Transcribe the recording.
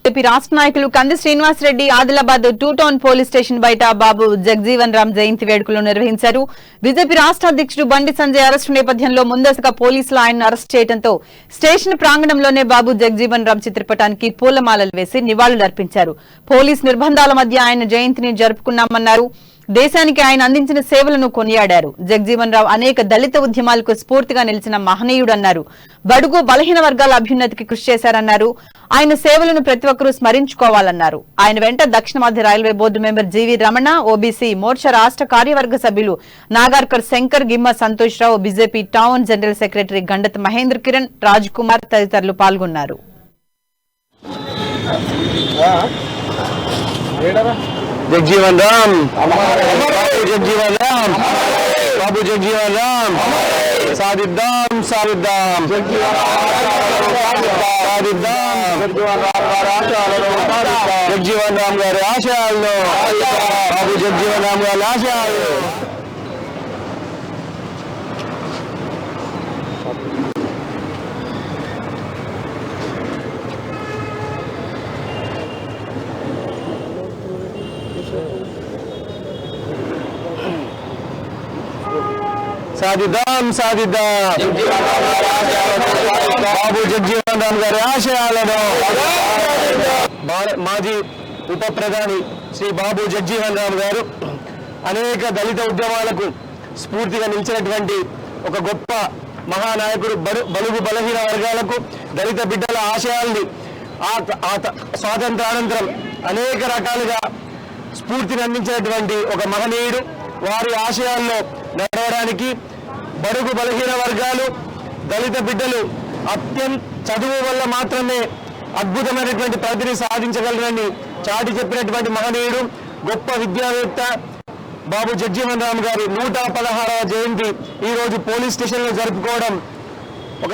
AP రాష్ట్ర నాయకులు కంది Srinivas Reddy Adilabad 2 town police station బయట బాబు జగజీవన్ రామ్ జయంతి వేడుకలు నిర్వహించారు. బీజేపీ రాష్ట్ర అధ్యక్షుడు బండి సంజయ్ అరెస్టు నేపథ్యంలో ముందస్తుగా పోలీసులు ఆయన్ను అరెస్ట్ చేయడంతో స్టేషన్ ప్రాంగణంలోనే బాబు జగజీవన్ రామ్ చిత్రపటానికి పూలమాలలు వేసి నివాళులర్పించారు. పోలీస్ నిర్బంధాల మధ్య ఆయన జయంతిని జరుపుకున్నామన్నారు. దేశానికి ఆయన అందించిన సేవలను కొనియాడారు. జగజీవన్ రావు అనేక దళిత ఉద్యమాలకు స్ఫూర్తిగా నిలిచిన మహనీయుడన్నారు. బడుగు బలహీన వర్గాల అభ్యున్నతికి కృషి చేశారన్నారు. ఆయన సేవలను ప్రతి ఒక్కరూ స్మరించుకోవాలన్నారు. ఆయన వెంట దక్షిణ మధ్య railway board member GV Ramana, OBC Morcha రాష్ట్ర కార్యవర్గ సభ్యులు Nagarkar Shankar, Gimma Santosh Rao, BJP town general secretary Gandath Mahendra Kiran, Raj Kumar తదితరులు పాల్గొన్నారు. जगजीवन राम, बाबू जगजीवन राम, बाबू जगजीवन राम, सादिद्दाम सादिद्दाम सादिद्दाम जगजीवन राम गारी आशयालनु बाबू जगजीवन राम गारी आशयालनु సాధిద్దాం సాధిద్దాం బాబు జగజీవన్ రామ్ గారి ఆశయాలను మాజీ ఉప ప్రధాని శ్రీ బాబు జగజీవన్ రామ్ గారు అనేక దళిత ఉద్యమాలకు స్ఫూర్తిగా నిలిచినటువంటి ఒక గొప్ప మహానాయకుడు. బలుగు బలహీన వర్గాలకు దళిత బిడ్డల ఆశయాల్ని స్వాతంత్రానంతరం అనేక రకాలుగా స్ఫూర్తిని అందించినటువంటి ఒక మహనీయుడు. వారి ఆశయాల్లో నడవడానికి బడుగు బలహీన వర్గాలు దళిత బిడ్డలు అత్యంత చదువు వల్ల మాత్రమే అద్భుతమైనటువంటి ప్రగతిని సాధించగలరని చాటి చెప్పినటువంటి మహనీయుడు, గొప్ప విద్యావేత్త బాబు జగజీవన్ రామ్ గారి 116వ జయంతి ఈ రోజు పోలీస్ స్టేషన్లో జరుపుకోవడం ఒక